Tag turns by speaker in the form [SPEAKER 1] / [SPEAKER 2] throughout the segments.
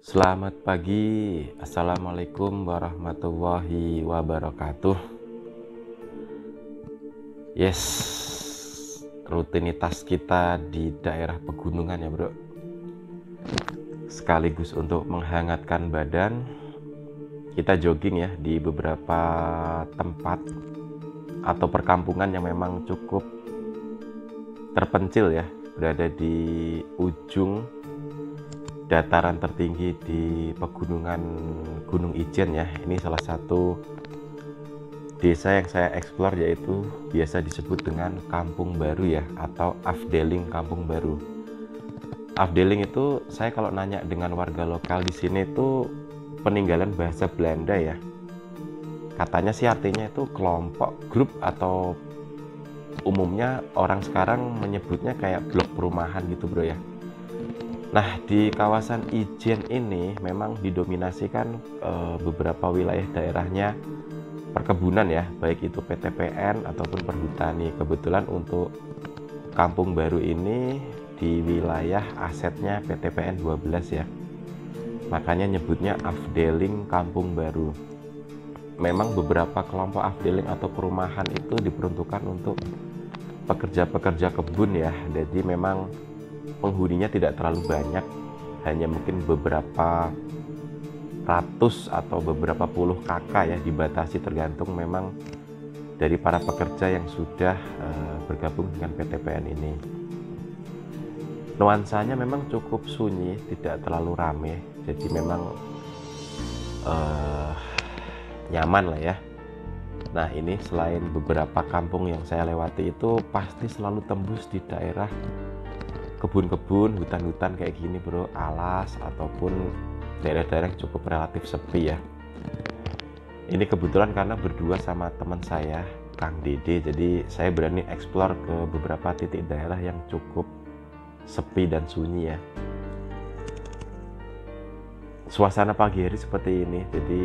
[SPEAKER 1] Selamat pagi, Assalamualaikum warahmatullahi wabarakatuh. Yes, rutinitas kita di daerah pegunungan ya bro, sekaligus untuk menghangatkan badan. Kita jogging ya di beberapa tempat atau perkampungan yang memang cukup terpencil ya, berada di ujung dataran tertinggi di pegunungan Gunung Ijen ya. Ini salah satu desa yang saya eksplor, yaitu biasa disebut dengan Kampung Baru ya, atau Afdeling Kampung Baru. Afdeling itu, saya kalau nanya dengan warga lokal di sini, itu peninggalan bahasa Belanda ya. Katanya sih artinya itu kelompok, grup, atau umumnya orang sekarang menyebutnya kayak blok perumahan gitu bro ya. Nah, di kawasan Ijen ini memang didominasikan beberapa wilayah daerahnya perkebunan ya, baik itu PTPN ataupun perhutani. Kebetulan untuk Kampung Baru ini di wilayah asetnya PTPN 12 ya. Makanya nyebutnya Afdeling Kampung Baru. Memang beberapa kelompok afdeling atau perumahan itu diperuntukkan untuk pekerja-pekerja kebun ya. Jadi memang penghuninya tidak terlalu banyak, hanya mungkin beberapa ratus atau beberapa puluh kakak ya, dibatasi tergantung memang dari para pekerja yang sudah bergabung dengan PTPN ini. Nuansanya memang cukup sunyi, tidak terlalu rame, jadi memang nyaman lah ya. Nah, ini selain beberapa kampung yang saya lewati, itu pasti selalu tembus di daerah kebun-kebun, hutan-hutan kayak gini bro, alas ataupun daerah-daerah yang cukup relatif sepi ya. Ini kebetulan karena berdua sama teman saya, Kang Dede, jadi saya berani eksplor ke beberapa titik daerah yang cukup sepi dan sunyi ya. Suasana pagi hari seperti ini, jadi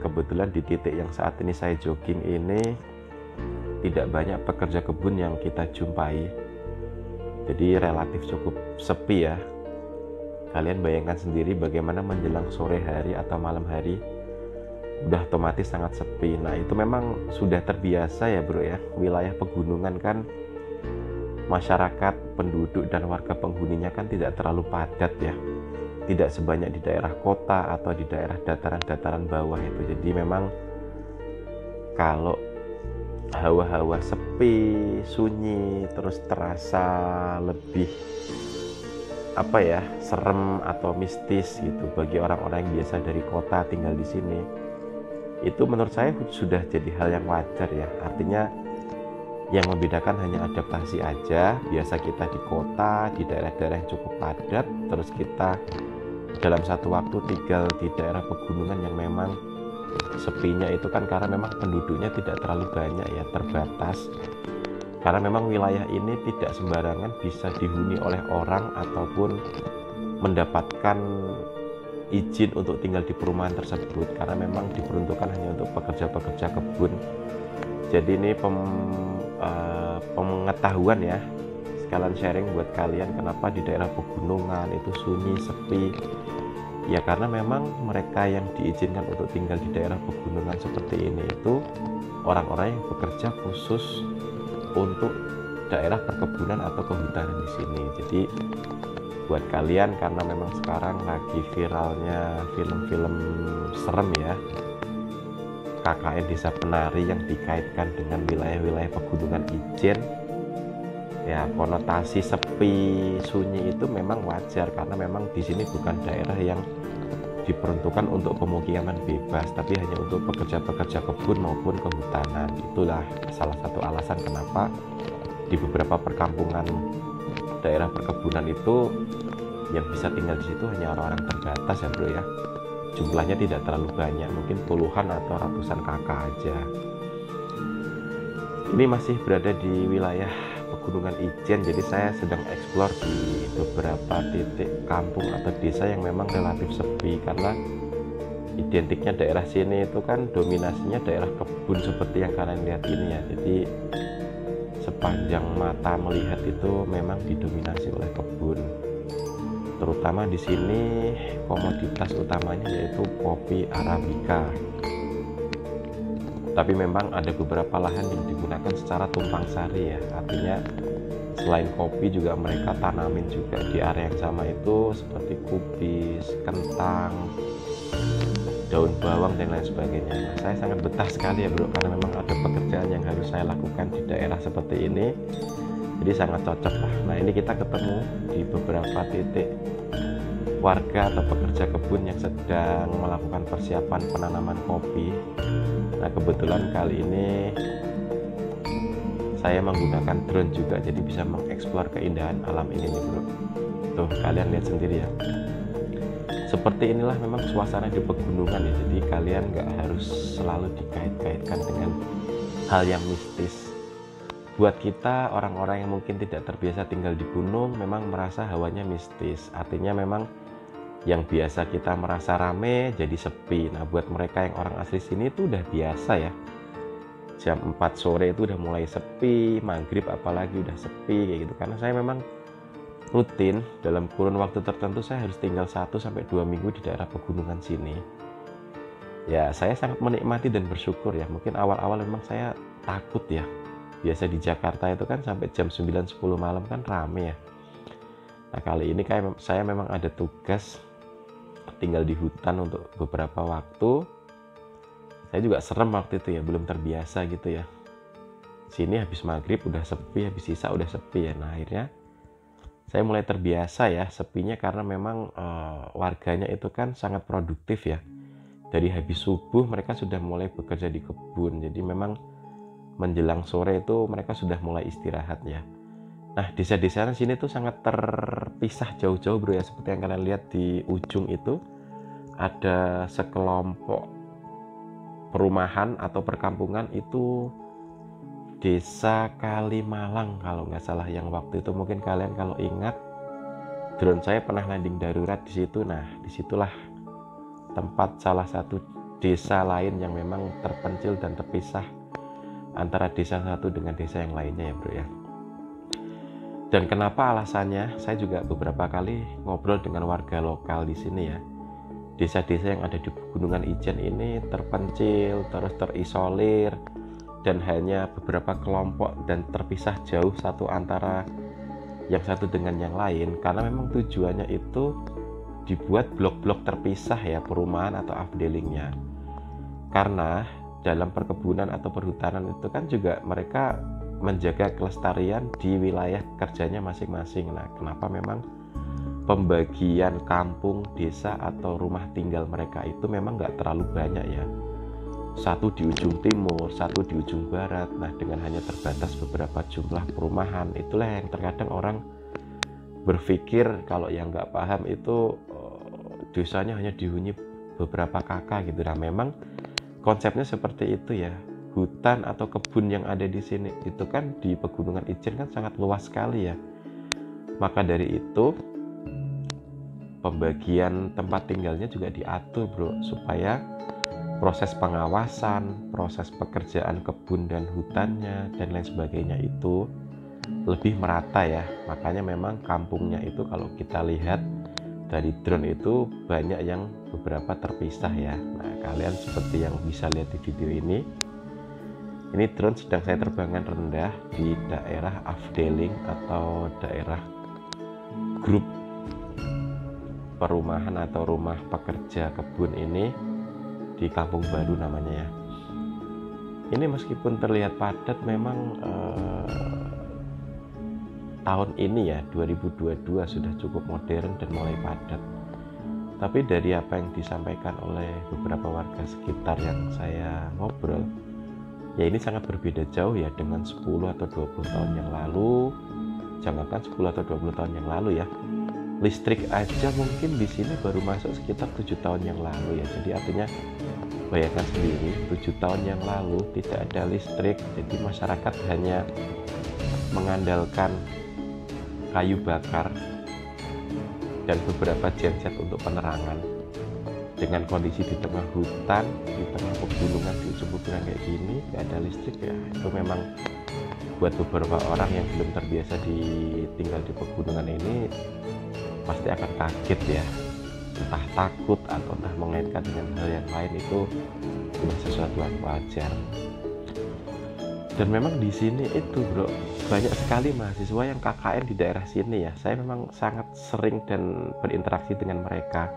[SPEAKER 1] kebetulan di titik yang saat ini saya jogging ini tidak banyak pekerja kebun yang kita jumpai. Jadi relatif cukup sepi ya. Kalian bayangkan sendiri bagaimana menjelang sore hari atau malam hari udah otomatis sangat sepi. Nah, itu memang sudah terbiasa ya bro ya. Wilayah pegunungan kan masyarakat, penduduk dan warga penghuninya kan tidak terlalu padat ya. Tidak sebanyak di daerah kota atau di daerah dataran-dataran bawah itu. Jadi memang kalau hawa-hawa sepi, sunyi, terus terasa lebih serem atau mistis gitu bagi orang-orang yang biasa dari kota tinggal di sini. Itu menurut saya sudah jadi hal yang wajar ya. Artinya yang membedakan hanya adaptasi aja. Biasa kita di kota, di daerah-daerah yang cukup padat, terus kita dalam satu waktu tinggal di daerah pegunungan yang memang sepinya itu kan karena memang penduduknya tidak terlalu banyak ya, terbatas. Karena memang wilayah ini tidak sembarangan bisa dihuni oleh orang ataupun mendapatkan izin untuk tinggal di perumahan tersebut, karena memang diperuntukkan hanya untuk pekerja-pekerja kebun. Jadi ini pengetahuan ya, sekalian sharing buat kalian kenapa di daerah pegunungan itu sunyi, sepi. Ya karena memang mereka yang diizinkan untuk tinggal di daerah pegunungan seperti ini itu orang-orang yang bekerja khusus untuk daerah perkebunan atau kehutanan di sini. Jadi buat kalian, karena memang sekarang lagi viralnya film-film serem ya, KKN Desa Penari yang dikaitkan dengan wilayah-wilayah pegunungan Ijen ya, konotasi sepi, sunyi itu memang wajar karena memang di sini bukan daerah yang diperuntukkan untuk pemukiman bebas, tapi hanya untuk pekerja-pekerja kebun maupun kehutanan. Itulah salah satu alasan kenapa di beberapa perkampungan daerah perkebunan itu yang bisa tinggal di situ hanya orang-orang terbatas ya bro ya. Jumlahnya tidak terlalu banyak, mungkin puluhan atau ratusan kakak aja. Ini masih berada di wilayah pegunungan Ijen, jadi saya sedang eksplor di beberapa titik kampung atau desa yang memang relatif sepi, karena identiknya daerah sini itu kan dominasinya daerah kebun seperti yang kalian lihat ini ya. Jadi sepanjang mata melihat itu memang didominasi oleh kebun. terutama di sini komoditas utamanya yaitu kopi Arabica. Tapi memang ada beberapa lahan yang digunakan secara tumpang sari ya, artinya selain kopi juga mereka tanamin juga di area yang sama itu seperti kubis, kentang, daun bawang dan lain sebagainya. Nah, saya sangat betah sekali ya bro, karena memang ada pekerjaan yang harus saya lakukan di daerah seperti ini, jadi sangat cocok lah. Nah, ini kita ketemu di beberapa titik warga atau pekerja kebun yang sedang melakukan persiapan penanaman kopi. Nah, kebetulan kali ini saya menggunakan drone juga, jadi bisa mengeksplor keindahan alam ini nih bro. Tuh, kalian lihat sendiri ya, seperti inilah memang suasana di pegunungan ya. Jadi kalian nggak harus selalu dikait-kaitkan dengan hal yang mistis. Buat kita orang-orang yang mungkin tidak terbiasa tinggal di gunung, memang merasa hawanya mistis, artinya memang yang biasa kita merasa rame jadi sepi. Nah, buat mereka yang orang asli sini itu udah biasa ya, jam 4 sore itu udah mulai sepi, maghrib apalagi udah sepi kayak gitu. Karena saya memang rutin dalam kurun waktu tertentu saya harus tinggal 1-2 minggu di daerah pegunungan sini. Ya, saya sangat menikmati dan bersyukur ya. Mungkin awal-awal memang saya takut ya. Biasa di Jakarta itu kan sampai jam 9-10 malam kan rame ya. Nah, kali ini kayak saya memang ada tugas tinggal di hutan untuk beberapa waktu. Saya juga serem waktu itu ya, belum terbiasa gitu ya. Sini habis maghrib udah sepi, habis isya udah sepi ya. Nah, akhirnya saya mulai terbiasa ya sepinya, karena memang warganya itu kan sangat produktif ya. Dari habis subuh mereka sudah mulai bekerja di kebun, jadi memang menjelang sore itu mereka sudah mulai istirahat ya. Nah, desa-desa sini tuh sangat terpisah jauh-jauh bro ya. Seperti yang kalian lihat di ujung itu ada sekelompok perumahan atau perkampungan, itu Desa Kalimalang kalau nggak salah, yang waktu itu mungkin kalian kalau ingat drone saya pernah landing darurat di situ. Nah, disitulah tempat salah satu desa lain yang memang terpencil dan terpisah antara desa satu dengan desa yang lainnya ya bro ya. Dan kenapa alasannya, saya juga beberapa kali ngobrol dengan warga lokal di sini ya. Desa-desa yang ada di Pegunungan Ijen ini terpencil, terus terisolir, dan hanya beberapa kelompok dan terpisah jauh satu antara yang satu dengan yang lain, karena memang tujuannya itu dibuat blok-blok terpisah ya, perumahan atau afdelingnya. Karena dalam perkebunan atau perhutanan itu kan juga mereka menjaga kelestarian di wilayah kerjanya masing-masing. Nah, kenapa memang pembagian kampung, desa atau rumah tinggal mereka itu memang nggak terlalu banyak ya. Satu di ujung timur, satu di ujung barat. Nah, dengan hanya terbatas beberapa jumlah perumahan, itulah yang terkadang orang berpikir kalau yang nggak paham itu desanya hanya dihuni beberapa kakak gitu. Nah, memang konsepnya seperti itu ya. Hutan atau kebun yang ada di sini itu kan di Pegunungan Ijen kan sangat luas sekali ya. Maka dari itu pembagian tempat tinggalnya juga diatur bro, supaya proses pengawasan, proses pekerjaan kebun dan hutannya dan lain sebagainya itu lebih merata ya. Makanya memang kampungnya itu kalau kita lihat dari drone itu banyak yang beberapa terpisah ya. Nah, kalian seperti yang bisa lihat di video ini drone sedang saya terbangkan rendah di daerah afdeling atau daerah grup perumahan atau rumah pekerja kebun ini di Kampung Baru namanya ya. Ini meskipun terlihat padat, memang tahun ini ya 2022 sudah cukup modern dan mulai padat. Tapi dari apa yang disampaikan oleh beberapa warga sekitar yang saya ngobrol, ya ini sangat berbeda jauh ya dengan 10 atau 20 tahun yang lalu. Jangankan 10 atau 20 tahun yang lalu ya, listrik aja mungkin di sini baru masuk sekitar 7 tahun yang lalu ya. Jadi artinya bayangkan sendiri, 7 tahun yang lalu tidak ada listrik, jadi masyarakat hanya mengandalkan kayu bakar dan beberapa genset untuk penerangan. Dengan kondisi di tengah hutan, di tengah pegunungan, di ujung pegunungan kayak gini, gak ada listrik ya, itu memang buat beberapa orang yang belum terbiasa tinggal di pegunungan ini pasti akan kaget ya, entah takut atau entah mengaitkan dengan hal yang lain, itu bukan sesuatu yang wajar. Dan memang di sini itu Bro, banyak sekali mahasiswa yang KKN di daerah sini ya. Saya memang sangat sering dan berinteraksi dengan mereka.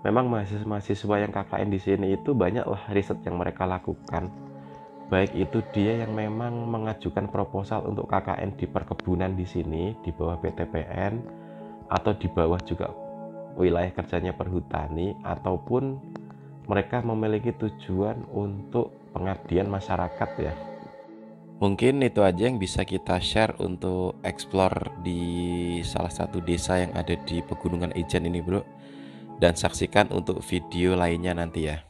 [SPEAKER 1] Memang mahasiswa yang KKN di sini itu banyaklah riset yang mereka lakukan. Baik itu dia yang memang mengajukan proposal untuk KKN di perkebunan di sini, di bawah PTPN, atau di bawah juga wilayah kerjanya perhutani, ataupun mereka memiliki tujuan untuk pengabdian masyarakat ya. Mungkin itu aja yang bisa kita share untuk explore di salah satu desa yang ada di Pegunungan Ijen ini Bro. Dan saksikan untuk video lainnya nanti ya.